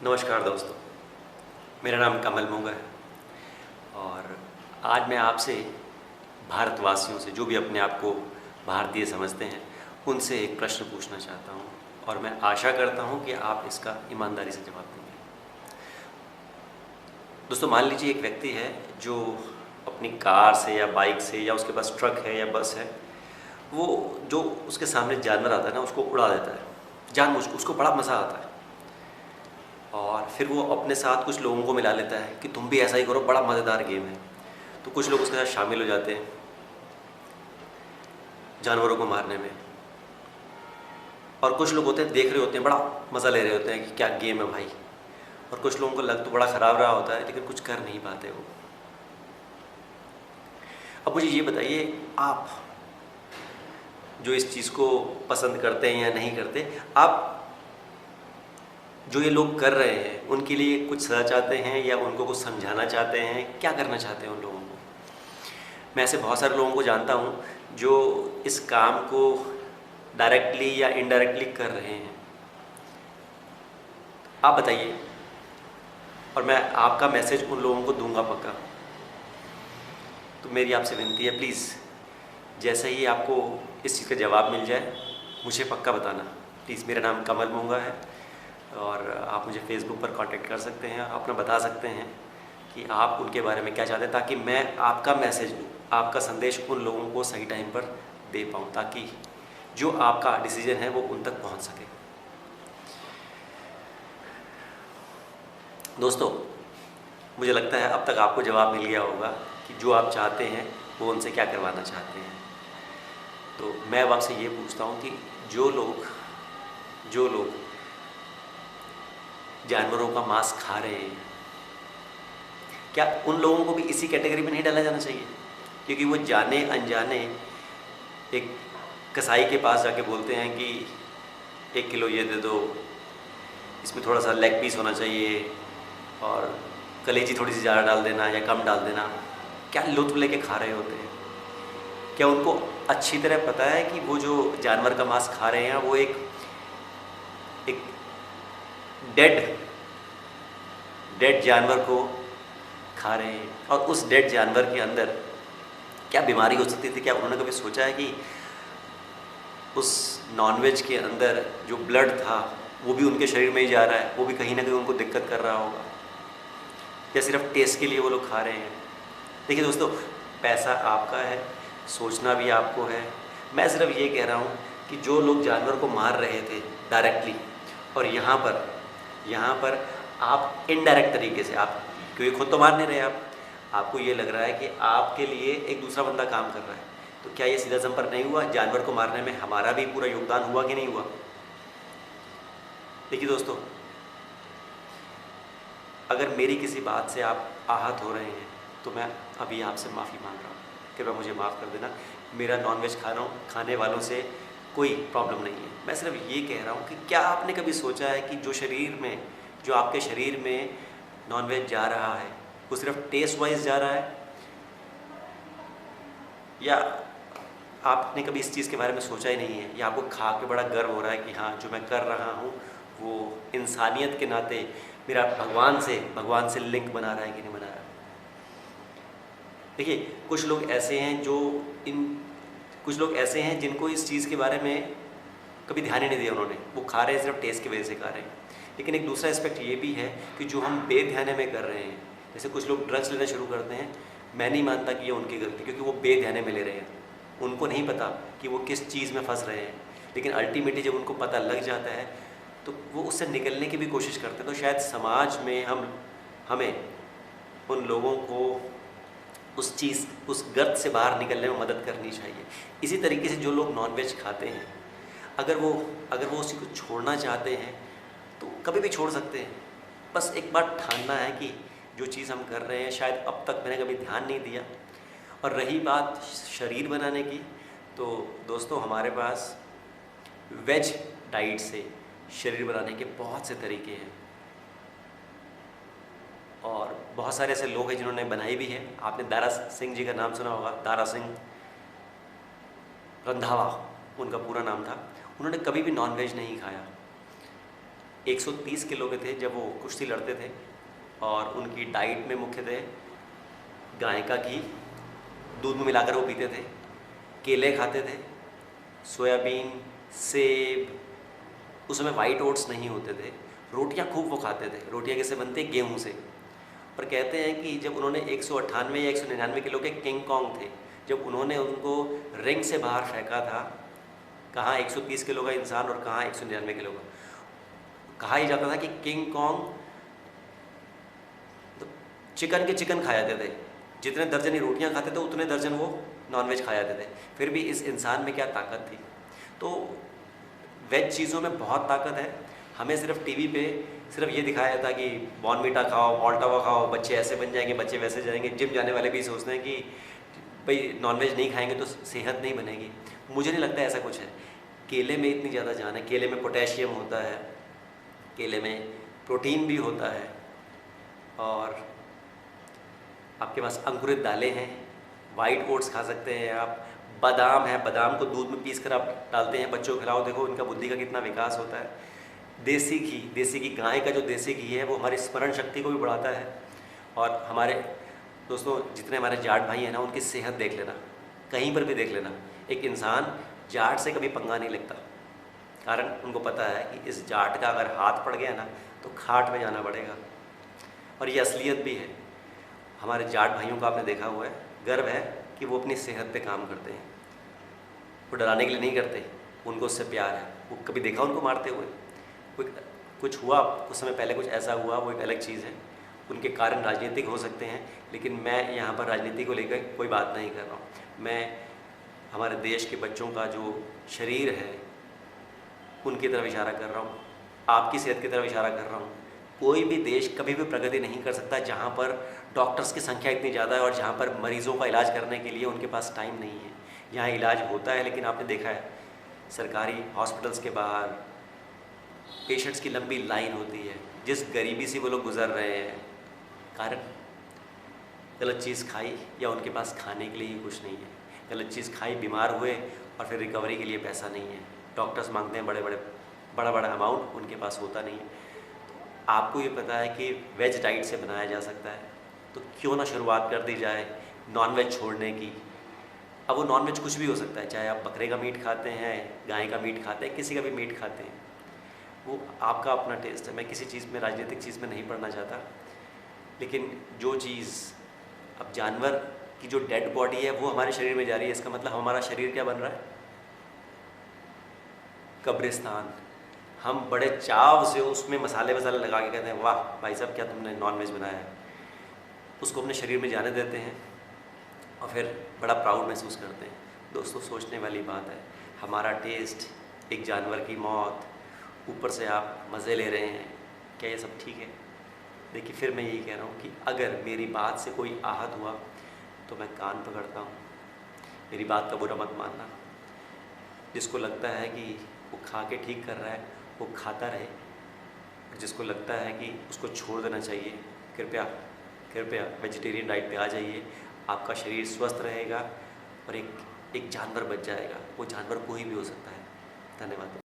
नमस्कार दोस्तों, मेरा नाम कमल मोंगा है और आज मैं आपसे भारतवासियों से, जो भी अपने आप को भारतीय समझते हैं, उनसे एक प्रश्न पूछना चाहता हूं और मैं आशा करता हूं कि आप इसका ईमानदारी से जवाब देंगे। दोस्तों, मान लीजिए एक व्यक्ति है जो अपनी कार से या बाइक से या उसके पास ट्रक है या बस है, वो जो उसके सामने जानवर आता है ना, उसको उड़ा देता है जानबूझ के। उसको बड़ा मज़ा आता है और फिर वो अपने साथ कुछ लोगों को मिला लेता है कि तुम भी ऐसा ही करो, बड़ा मज़ेदार गेम है। तो कुछ लोग उसके साथ शामिल हो जाते हैं जानवरों को मारने में, और कुछ लोग होते हैं देख रहे होते हैं, बड़ा मज़ा ले रहे होते हैं कि क्या गेम है भाई। और कुछ लोगों को लग तो बड़ा ख़राब रहा होता है लेकिन कुछ कर नहीं पाते वो। अब मुझे ये बताइए, आप जो इस चीज़ को पसंद करते हैं या नहीं करते, आप जो ये लोग कर रहे हैं उनके लिए कुछ सज़ा चाहते हैं या उनको कुछ समझाना चाहते हैं? क्या करना चाहते हैं उन लोगों को? मैं ऐसे बहुत सारे लोगों को जानता हूँ जो इस काम को डायरेक्टली या इनडायरेक्टली कर रहे हैं। आप बताइए, और मैं आपका मैसेज उन लोगों को दूंगा पक्का। तो मेरी आपसे विनती है, प्लीज़ जैसे ही आपको इस चीज़ का जवाब मिल जाए मुझे पक्का बताना प्लीज़। मेरा नाम कमल मोंगा है और आप मुझे फेसबुक पर कांटेक्ट कर सकते हैं, अपना बता सकते हैं कि आप उनके बारे में क्या चाहते हैं, ताकि मैं आपका मैसेज, आपका संदेश उन लोगों को सही टाइम पर दे पाऊँ, ताकि जो आपका डिसीजन है वो उन तक पहुँच सके। दोस्तों, मुझे लगता है अब तक आपको जवाब मिल गया होगा कि जो आप चाहते हैं वो उनसे क्या करवाना चाहते हैं। तो मैं अब आपसे ये पूछता हूँ कि जो लोग जानवरों का मांस खा रहे हैं, क्या उन लोगों को भी इसी कैटेगरी में नहीं डाला जाना चाहिए? क्योंकि वो जाने अनजाने एक कसाई के पास जाके बोलते हैं कि 1 किलो ये दे दो, इसमें थोड़ा सा लेग पीस होना चाहिए और कलेजी थोड़ी सी ज़्यादा डाल देना या कम डाल देना। क्या लुत्फ़ लेके खा रहे होते हैं? क्या उनको अच्छी तरह पता है कि वो जो जानवर का मांस खा रहे हैं वो एक डेड जानवर को खा रहे हैं, और उस डेड जानवर के अंदर क्या बीमारी हो सकती थी? क्या उन्होंने कभी सोचा है कि उस नॉनवेज के अंदर जो ब्लड था वो भी उनके शरीर में ही जा रहा है, वो भी कहीं ना कहीं उनको दिक्कत कर रहा होगा, या सिर्फ टेस्ट के लिए वो लोग खा रहे हैं? देखिए दोस्तों, पैसा आपका है, सोचना भी आपको है। मैं सिर्फ ये कह रहा हूँ कि जो लोग जानवर को मार रहे थे डायरेक्टली, और यहाँ पर आप इनडायरेक्ट तरीके से, आप क्योंकि खुद तो मार नहीं रहे, आपको ये लग रहा है कि आपके लिए एक दूसरा बंदा काम कर रहा है, तो क्या ये सीधा संपर्क नहीं हुआ? जानवर को मारने में हमारा भी पूरा योगदान हुआ कि नहीं हुआ? देखिए दोस्तों, अगर मेरी किसी बात से आप आहत हो रहे हैं तो मैं अभी आपसे माफ़ी मांग रहा हूँ, कृपया मुझे माफ़ कर देना। मेरा नॉनवेज खाने वालों से कोई प्रॉब्लम नहीं है। मैं सिर्फ ये कह रहा हूँ कि क्या आपने कभी सोचा है कि जो आपके शरीर में नॉनवेज जा रहा है वो सिर्फ टेस्ट वाइज जा रहा है, या आपने कभी इस चीज़ के बारे में सोचा ही नहीं है, या आपको खा के बड़ा गर्व हो रहा है कि हाँ, जो मैं कर रहा हूँ वो इंसानियत के नाते मेरा भगवान से लिंक बना रहा है कि नहीं बना रहा है? देखिए, कुछ लोग ऐसे हैं जिनको इस चीज़ के बारे में कभी ध्यान ही नहीं दिया उन्होंने, वो खा रहे हैं सिर्फ टेस्ट की वजह से खा रहे हैं। लेकिन एक दूसरा एस्पेक्ट ये भी है कि जो हम बेध्याने में कर रहे हैं, जैसे कुछ लोग ड्रग्स लेना शुरू करते हैं, मैं नहीं मानता कि ये उनकी गलती, क्योंकि वो बेध्याने में ले रहे हैं, उनको नहीं पता कि वो किस चीज़ में फंस रहे हैं। लेकिन अल्टीमेटली जब उनको पता लग जाता है तो वो उससे निकलने की भी कोशिश करते हैं। तो शायद समाज में हमें उन लोगों को उस गर्त से बाहर निकलने में मदद करनी चाहिए। इसी तरीके से जो लोग नॉनवेज खाते हैं, अगर वो उसी को छोड़ना चाहते हैं तो कभी भी छोड़ सकते हैं। बस एक बार ठानना है कि जो चीज़ हम कर रहे हैं शायद अब तक मैंने कभी ध्यान नहीं दिया। और रही बात शरीर बनाने की, तो दोस्तों, हमारे पास वेज डाइट से शरीर बनाने के बहुत से तरीके हैं और बहुत सारे ऐसे लोग हैं जिन्होंने बनाई भी है। आपने दारा सिंह जी का नाम सुना होगा, दारा सिंह रंधावा उनका पूरा नाम था। उन्होंने कभी भी नॉनवेज नहीं खाया, 130 किलो के थे जब वो कुश्ती लड़ते थे, और उनकी डाइट में मुख्य थे गाय का घी, दूध में मिलाकर वो पीते थे, केले खाते थे, सोयाबीन, सेब, उस समय वाइट ओट्स नहीं होते थे, रोटियां खूब वो खाते थे। रोटियां कैसे बनती? गेहूं से। और कहते हैं कि जब उन्होंने 198 या 199 किलो के किंग कॉन्ग थे, जब उन्होंने उनको रिंग से बाहर फेंका था, कहाँ 130 किलो का इंसान और कहाँ 199 किलो का, कहा ही जाता था कि किंग कॉन्ग तो चिकन के चिकन खा जाते थे, जितने दर्जन ही रोटियां खाते थे उतने दर्जन वो नॉनवेज खा जाते थे। फिर भी इस इंसान में क्या ताकत थी? तो वेज चीज़ों में बहुत ताकत है। हमें सिर्फ टीवी पे सिर्फ ये दिखाया जाता है कि बॉर्नवीटा खाओ, माल्टावा खाओ, बच्चे ऐसे बन जाएंगे, बच्चे वैसे जाएंगे। जिम जाने वाले भी सोचते हैं कि भाई नॉनवेज नहीं खाएंगे तो सेहत नहीं बनेगी। मुझे नहीं लगता ऐसा कुछ है। केले में इतनी ज़्यादा जान है, केले में पोटेशियम होता है, केले में प्रोटीन भी होता है, और आपके पास अंकुरित दालें हैं, वाइट ओट्स खा सकते हैं आप, बादाम है, बादाम को दूध में पीस कर आप डालते हैं, बच्चों को खिलाओ, देखो उनका बुद्धि का कितना विकास होता है। देसी घी, गाय का जो देसी घी है वो हमारी स्मरण शक्ति को भी बढ़ाता है। और हमारे दोस्तों जितने हमारे जाट भाई हैं ना, उनकी सेहत देख लेना, कहीं पर भी देख लेना, एक इंसान जाट से कभी पंगा नहीं लगता, कारण उनको पता है कि इस जाट का अगर हाथ पड़ गया ना तो खाट में जाना पड़ेगा। और ये असलियत भी है। हमारे जाट भाइयों का आपने देखा हुआ है, गर्व है कि वो अपनी सेहत पे काम करते हैं। वो डराने के लिए नहीं करते, उनको उससे प्यार है। वो कभी देखा उनको मारते हुए? कुछ हुआ कुछ समय पहले, कुछ ऐसा हुआ, वो एक अलग चीज़ है। उनके कारण राजनीतिक हो सकते हैं, लेकिन मैं यहाँ पर राजनीति को लेकर कोई बात नहीं कर रहा हूँ। मैं हमारे देश के बच्चों का जो शरीर है उनकी तरफ इशारा कर रहा हूँ, आपकी सेहत की तरफ इशारा कर रहा हूँ। कोई भी देश कभी भी प्रगति नहीं कर सकता जहाँ पर डॉक्टर्स की संख्या इतनी ज़्यादा है और जहाँ पर मरीज़ों का इलाज करने के लिए उनके पास टाइम नहीं है। यहाँ इलाज होता है, लेकिन आपने देखा है सरकारी हॉस्पिटल्स के बाहर पेशेंट्स की लंबी लाइन होती है। जिस गरीबी से वो लोग गुजर रहे हैं, कारण गलत चीज़ खाई या उनके पास खाने के लिए ही कुछ नहीं है। गलत चीज़ खाई, बीमार हुए, और फिर रिकवरी के लिए पैसा नहीं है। डॉक्टर्स मांगते हैं बड़ा अमाउंट, उनके पास होता नहीं है। तो आपको ये पता है कि वेज डाइट से बनाया जा सकता है, तो क्यों ना शुरुआत कर दी जाए नॉनवेज छोड़ने की। अब वो नॉनवेज कुछ भी हो सकता है, चाहे आप बकरे का मीट खाते हैं, गाय का मीट खाते हैं, किसी का भी मीट खाते हैं, वो आपका अपना टेस्ट है। मैं किसी चीज़ में, राजनीतिक चीज़ में नहीं पढ़ना चाहता, लेकिन जो चीज़ अब जानवर की जो डेड बॉडी है वो हमारे शरीर में जा रही है, इसका मतलब हमारा शरीर क्या बन रहा है? कब्रिस्तान। हम बड़े चाव से उसमें मसाले लगा के कहते हैं वाह भाई साहब क्या तुमने नॉनवेज बनाया है, उसको अपने शरीर में जाने देते हैं और फिर बड़ा प्राउड महसूस करते हैं। दोस्तों सोचने वाली बात है, हमारा टेस्ट, एक जानवर की मौत, ऊपर से आप मज़े ले रहे हैं, क्या ये सब ठीक है? देखिए फिर मैं यही कह रहा हूँ कि अगर मेरी बात से कोई आहत हुआ तो मैं कान पकड़ता हूँ, मेरी बात का बुरा मत मानना। जिसको लगता है कि वो खा के ठीक कर रहा है वो खाता रहे, और जिसको लगता है कि उसको छोड़ देना चाहिए, कृपया वेजिटेरियन डाइट पे आ जाइए। आपका शरीर स्वस्थ रहेगा और एक जानवर बच जाएगा। वो जानवर कोई भी हो सकता है। धन्यवाद।